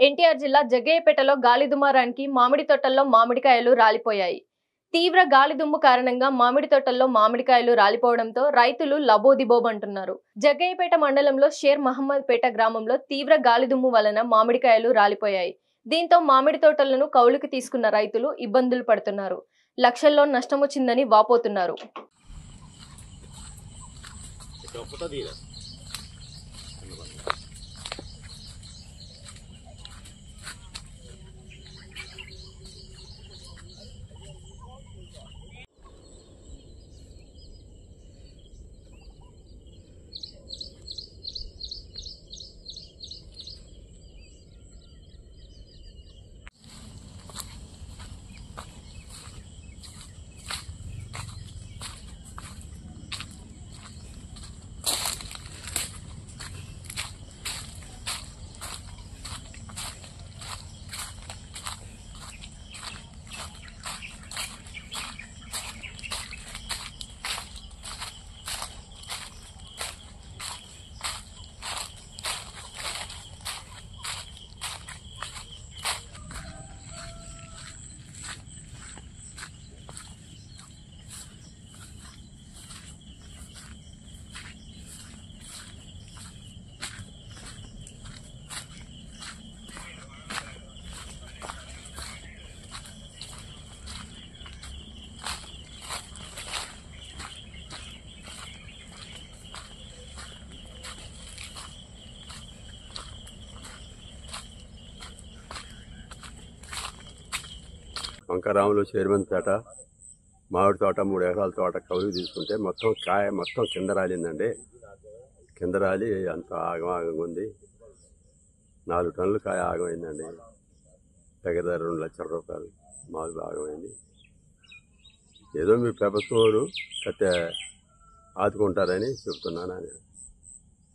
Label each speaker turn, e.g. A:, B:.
A: ఎన్టీఆర్ జిల్లా జగ్గయ్యపేటలో గాలి దుమారానికి మామిడి తోటల్లో మామిడికాయలు రాలిపోయాయి. తీవ్ర గాలి దుమ్ము కారణంగా మామిడి తోటల్లో మామిడికాయలు రాలిపోవడంతో రైతులు లబోదిబోమంటున్నారు. జగ్గయ్యపేట మండలంలో షేర్ మహమ్మద్ పేట గ్రామంలో తీవ్ర గాలి దుమ్ము వలన మామిడికాయలు రాలిపోయాయి. దీంతో మామిడి తోటలను కౌలుకి తీసుకున్న రైతులు ఇబ్బందులు పడుతున్నారు. లక్షల్లో నష్టం వచ్చిందని వాపోతున్నారు.
B: వంకరాములు చైర్మన్ తోట మామిడి తోట 3 ఎకరాల తోట కౌలుకి తీసుకుంటే మొత్తం కింద రాలిందండి. కింద రాలి అంత ఆగమాగంగా ఉంది. 4 టన్నుల కాయ ఆగమైందండి. దగ్గర 2 లక్షల రూపాయలు మామూలు ఆగమైంది. ఏదో మీ ప్రభుత్వం కట్టే ఆదుకుంటారని చెప్తున్నాను.